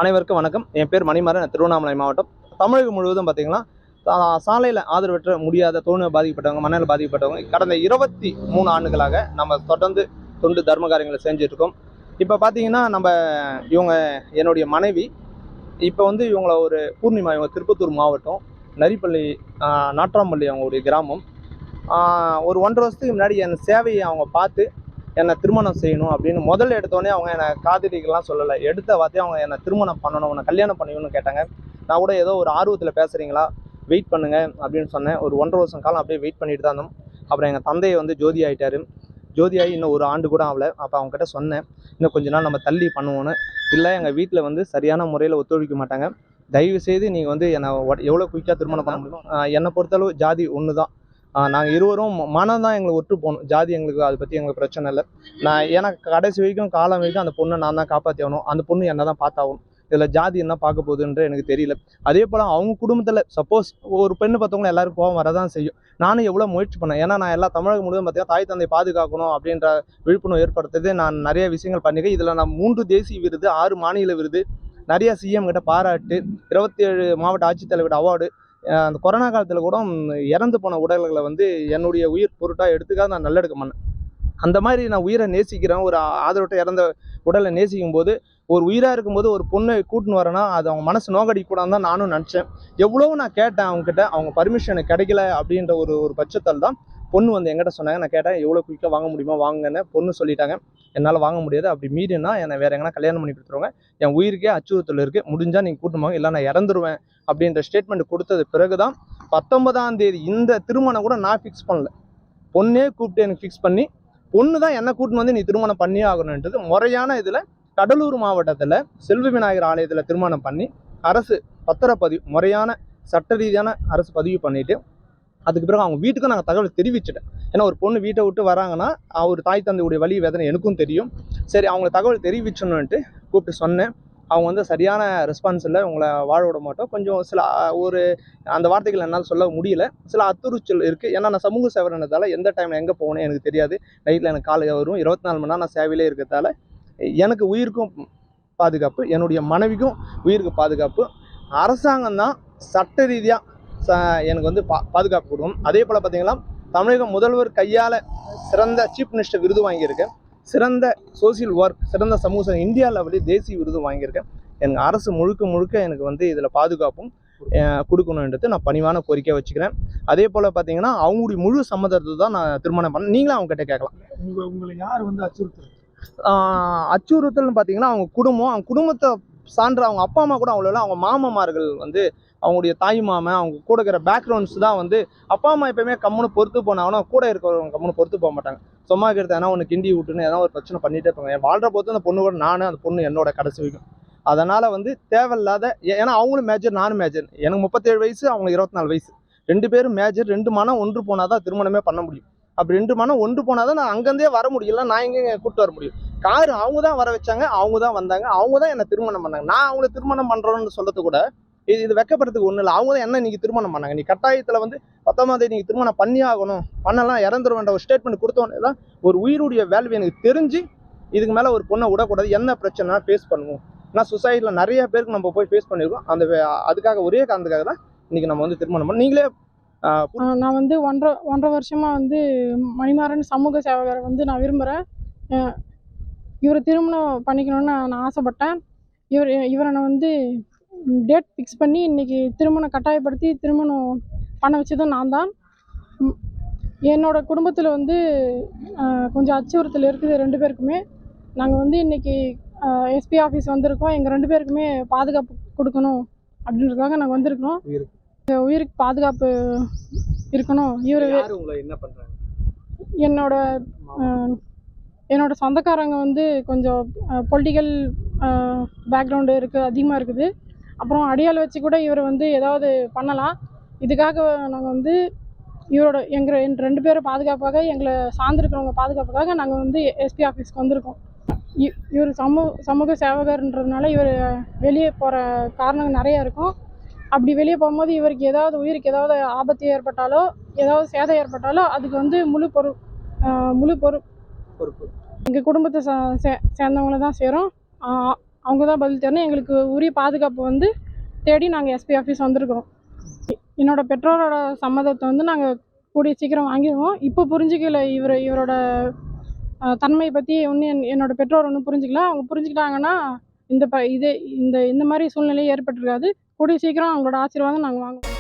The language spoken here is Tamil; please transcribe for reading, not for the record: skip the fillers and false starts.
அனைவருக்கும் வணக்கம். என் பேர் மணிமாறன். திருவண்ணாமலை மாவட்டம். தமிழகம் முழுவதும் பார்த்தீங்கன்னா சாலையில் ஆதரவற்ற முடியாத தோல்நோய் பாதிக்கப்பட்டவங்க, மனநல பாதிக்கப்பட்டவங்க கடந்த 23 ஆண்டுகளாக நம்ம தொடர்ந்து தொண்டு தர்ம காரியங்களை செஞ்சுட்டு இருக்கோம். இப்போ பார்த்தீங்கன்னா இவங்க என்னுடைய மனைவி. இப்போ இவங்கள ஒரு பூர்ணிமா, இவங்க திருப்பத்தூர் மாவட்டம் நரிப்பள்ளி நாட்ராம்பள்ளி அவங்களுடைய கிராமம். ஒரு 1.5 வருஷத்துக்கு முன்னாடி என் சேவையை அவங்க பார்த்து என்னை திருமணம் செய்யணும் அப்படின்னு முதல்ல எடுத்தோடனே அவங்க என்னை காதலிக்கலாம் சொல்லலை. எடுத்த வார்த்தையை அவங்க என்னை திருமணம் பண்ணணும், உன்னை கல்யாணம் பண்ணிக்கணும்னு கேட்டாங்க. நான் கூட ஏதோ ஒரு ஆர்வத்தில் பேசுகிறீங்களா, வெயிட் பண்ணுங்க அப்படின்னு சொன்னேன். ஒரு 1.5 வருஷம் காலம் அப்படியே வெயிட் பண்ணிட்டு தான் இருந்தோம். அப்புறம் எங்கள் தந்தையை ஜோதி ஆகிட்டார். ஜோதியாகி இன்னும் ஒரு ஆண்டு கூட ஆகலை. அப்போ அவங்ககிட்ட சொன்னேன், இன்னும் கொஞ்ச நாள் நம்ம தள்ளி பண்ணுவோன்னு. இல்லை, எங்கள் வீட்டில் சரியான முறையில் ஒத்துழைக்க மாட்டாங்க. தயவுசெய்து நீங்கள் என்னை எவ்வளோ குயிக்காக திருமணம் பண்ண முடியும். என்னை பொறுத்தளவு ஜாதி ஒன்று தான். நாங்கள் இருவரும் மனம் தான் எங்களுக்கு ஒட்டு போகணும். ஜாதி எங்களுக்கு அதை பற்றி எங்களுக்கு பிரச்சனை இல்லை. எனக்கு கடைசி வரைக்கும் காலம் வரைக்கும் அந்த பொண்ணை நான் தான் காப்பாற்றி ஆகணும். அந்த பொண்ணு என்ன தான் பார்த்தாகணும். இதில் ஜாதி என்ன பார்க்க போகுதுன்ற எனக்கு தெரியல. அதே போல் அவங்க குடும்பத்தில் சப்போஸ் ஒரு பெண்ணு பார்த்தவங்களும் எல்லாரும் கோவம் வரதான் செய்யும். நானும் எவ்வளோ முயற்சி பண்ணேன். ஏன்னா நான் தமிழகம் முழுவதும் பார்த்தீங்கன்னா தாய் தந்தை பாதுகாக்கணும் அப்படின்ற விழிப்புணர்வு ஏற்படுத்துறது நான் நிறைய விஷயங்கள் பண்ணியிருக்கேன். இதில் நான் 3 தேசிய விருது, 6 மாநில விருது, நிறைய சிஎம் கிட்ட பாராட்டு, 27 மாவட்ட ஆட்சித்தலைவர் அவார்டு. அந்த கொரோனா காலத்தில் கூட இறந்து போன உடல்களை என்னுடைய உயிர் பொருட்டாக எடுத்துக்காக நான் நல்லெடுக்க பண்ணேன். அந்த மாதிரி நான் உயிரை நேசிக்கிறேன். ஒரு ஆதரவற்ற இறந்த உடலை நேசிக்கும் போது, ஒரு உயிராக இருக்கும்போது ஒரு பொண்ணை கூட்டின்னு வரேன்னா அது அவங்க மனசு நோக்கடிக்கூடாது தான் நானும் நினச்சேன். எவ்வளோ நான் கேட்டேன் அவங்ககிட்ட, அவங்க பர்மிஷன் கிடைக்கல அப்படின்ற ஒரு பட்சத்தில் தான் பொண்ணு என்கிட்ட சொன்னாங்க. நான் கேட்டேன், எவ்வளோ குயிக்காக வாங்க முடியுமா வாங்கன்னு. பொண்ணு சொல்லிட்டாங்க, என்னால் வாங்க முடியாது, அப்படி மீறினா என்னை வேறு எங்கன்னா கல்யாணம் பண்ணி கொடுத்துருவாங்க, என் உயிருக்கே அச்சுறுத்தல் இருக்குது, முடிஞ்சால் நீங்கள் கூட்டின்னு வாங்க, இல்லை நான் இறந்துருவேன் அப்படின்ற ஸ்டேட்மெண்ட் கொடுத்தது பிறகு தான் 19ஆம் தேதி இந்த திருமணம் கூட நான் ஃபிக்ஸ் பண்ணல. பொண்ணே கூப்பிட்டு எனக்கு ஃபிக்ஸ் பண்ணி, பொண்ணு தான் என்னை கூட்டின்னு நீ திருமணம் பண்ணியே ஆகணுன்றது முறையான இதில் கடலூர் மாவட்டத்தில் செல்வ விநாயகர் ஆலயத்தில் திருமணம் பண்ணி அரசு பத்திரப்பதிவு, முறையான சட்ட ரீதியான அரசு பதிவு பண்ணிவிட்டு, அதுக்கு பிறகு அவங்க வீட்டுக்கும் நாங்கள் தகவல் தெரிவிச்சிட்டேன். ஏன்னா ஒரு பொண்ணு வீட்டை விட்டு வராங்கன்னா அவர் தாய் தந்தையுடைய வலி வேதனை எனக்கும் தெரியும். சரி, அவங்களை தகவல் தெரிவிச்சணுன்ட்டு கூப்பிட்டு சொன்னேன். அவங்க சரியான ரெஸ்பான்ஸ் இல்லை, உங்களை வாழ விட மாட்டோம், கொஞ்சம் சில அந்த வார்த்தைகள் என்னால் சொல்ல முடியல, சில அத்துறுச்சல் இருக்குது. ஏன்னா நான் சமூக சேவனதால் எந்த டைமில் எங்கே போகணும் எனக்கு தெரியாது. நைட்டில் எனக்கு காலை வரும், 24 மணி நேரம் நான் சேவையிலே இருக்கிறதால எனக்கு உயிருக்கும் பாதுகாப்பு, என்னுடைய மனைவிக்கும் உயிருக்கு பாதுகாப்பு. அரசாங்கம் தான் சட்ட ரீதியாக எனக்கு பாதுகாப்பு கொடுக்கும். அதே போல் பார்த்தீங்கன்னா தமிழக முதல்வர் கையால் சிறந்த சீஃப் மினிஸ்டர் விருது வாங்கியிருக்கேன். சிறந்த சோசியல் ஒர்க், சிறந்த சமூக இந்தியா லெவலில் தேசிய விருது வாங்கியிருக்கேன். எனக்கு அரசு முழுக்க எனக்கு இதில் பாதுகாப்பும் கொடுக்கணுன்றது நான் பணிவான கோரிக்கை வச்சுக்கிறேன். அதே போல் பார்த்தீங்கன்னா அவங்களுடைய முழு சம்மதத்தை தான் நான் திருமணம் பண்ணேன். நீங்களும் அவங்ககிட்ட கேட்கலாம். உங்களை யார் அச்சுறுத்தல்? அச்சுறுத்தல்னு பார்த்தீங்கன்னா அவங்க குடும்பம், அவங்க குடும்பத்தை சான்ற அவங்க அப்பா அம்மா கூட அவ்வளோ, அவங்க மாமமார்கள் அவங்களுடைய தாய் மாமன், அவங்க கூட இருக்கிற பேக்ரவுண்ட்ஸ் தான் அப்பா அம்மா எப்பயுமே கம்முன்னு பொறுத்து போனாங்கன்னா கூட இருக்கிறவங்க கம்முன்னு பொறுத்து போக மாட்டாங்க. சும்மா இருக்கிறது ஏன்னா ஒன்று கிண்டி விட்டுன்னு ஏதாவது ஒரு பிரச்சனை பண்ணிகிட்டே இருப்பாங்க. என் வாழ்கிற போது அந்த பொண்ணு கூட நானும், அந்த பொண்ணு என்னோட கடைசி வைக்கும். அதனால் தேவையில்லாத, ஏன்னா அவங்களும் மேஜர் நானும் மேஜர். எனக்கு 37 வயசு, அவங்க 24 வயசு. 2 பேரும் மேஜர். 2 மனம் ஒன்று போனால் தான் திருமணமே பண்ண முடியும். அப்படி 2 மனம் ஒன்று போனால் தான் நான் அங்கேருந்தே வர முடியல, நான் எங்கே கூப்பிட்டு வர முடியும். காரு அவங்க தான் வர வச்சாங்க, அவங்க தான் வந்தாங்க, அவங்க தான் என்னை திருமணம் பண்ணாங்க. நான் அவங்கள திருமணம் பண்ணுறோன்னு சொல்கிறது கூட இது வெக்கப்படுறதுக்கு ஒன்றும் இல்லை. அவங்க தான் என்ன இன்னைக்கு திருமணம் பண்ணாங்க. நீ கட்டாயத்தில் 19ஆம் தேதி நீங்கள் திருமணம் பண்ணி ஆகணும், பண்ணலாம் இறந்துருவேன்ற ஒரு ஸ்டேட்மெண்ட் கொடுத்தோன்னே தான் ஒரு உயிருடைய வேல்யூ எனக்கு தெரிஞ்சு இதுக்கு மேலே ஒரு பொண்ணை விடக்கூடாது, என்ன பிரச்சனை ஃபேஸ் பண்ணுவோம். ஆனால் சொசைட்டியில் நிறைய பேருக்கு நம்ம போய் ஃபேஸ் பண்ணியிருக்கோம். அதுக்காக ஒரே காரணத்துக்காக தான் இன்றைக்கி நம்ம திருமணம் பண்ணோம். நீங்களே நான் 1.5 வருஷமாக மணிமாறன் சமூக சேவகரை நான் விரும்புகிறேன். இவரை திருமணம் பண்ணிக்கணும்னு நான் ஆசைப்பட்டேன். இவரை நான் டேட் ஃபிக்ஸ் பண்ணி இன்றைக்கி திருமணம் கட்டாயப்படுத்தி திருமணம் பண்ண வச்சதும் நான் தான். என்னோடய குடும்பத்தில் கொஞ்சம் அச்சுறுத்தல் இருக்குது 2 பேருக்குமே. நாங்கள் இன்றைக்கி எஸ்பி ஆஃபீஸ் வந்திருக்கோம். எங்கள் 2 பேருக்குமே பாதுகாப்பு கொடுக்கணும் அப்படின்றதுக்காக நாங்கள் வந்திருக்கோம். உயிருக்கு பாதுகாப்பு இருக்கணும். இவர் என்ன பண்ணுறாங்க, என்னோட சொந்தக்காரங்க கொஞ்சம் பொலிட்டிக்கல் பேக்ரவுண்டு இருக்குது, அதிகமாக இருக்குது. அப்புறம் அடியால் வச்சு கூட இவர் ஏதாவது பண்ணலாம். இதுக்காக நாங்கள் எங்கள் 2 பேரும் பாதுகாப்பாக, எங்களை சார்ந்திருக்கிறவங்க பாதுகாப்புக்காக நாங்கள் எஸ்பி ஆஃபீஸ்க்கு வந்திருக்கோம். இவர் சமூக சேவகர்ன்றதுனால இவர் வெளியே போகிற காரணங்கள் நிறையா இருக்கும். அப்படி வெளியே போகும்போது இவருக்கு உயிருக்கு ஏதாவது ஆபத்து ஏற்பட்டாலோ, ஏதாவது சேதம் ஏற்பட்டாலோ அதுக்கு முழு பொறுப்பு எங்கள் குடும்பத்தை சேர்ந்தவங்கள தான் சேரும். அவங்க தான் பதில் தரணும். எங்களுக்கு உரிய பாதுகாப்பு வந்து தேடி நாங்கள் எஸ்பி ஆஃபீஸ் வந்திருக்கிறோம். என்னோட பெற்றோரோட சம்மதத்தை வந்து நாங்கள் கூடிய சீக்கிரம் வாங்கிடுவோம். இப்போ புரிஞ்சிக்கல இவரோட தன்மையை பற்றி ஒன்றும் என்னோட பெற்றோர் ஒன்றும் புரிஞ்சிக்கல. அவங்க புரிஞ்சுக்கிட்டாங்கன்னா இந்த மாதிரி சூழ்நிலை ஏற்பட்டிருக்காது. கூடிய சீக்கிரம் அவங்களோட ஆசீர்வாதம் நாங்கள் வாங்குவோம்.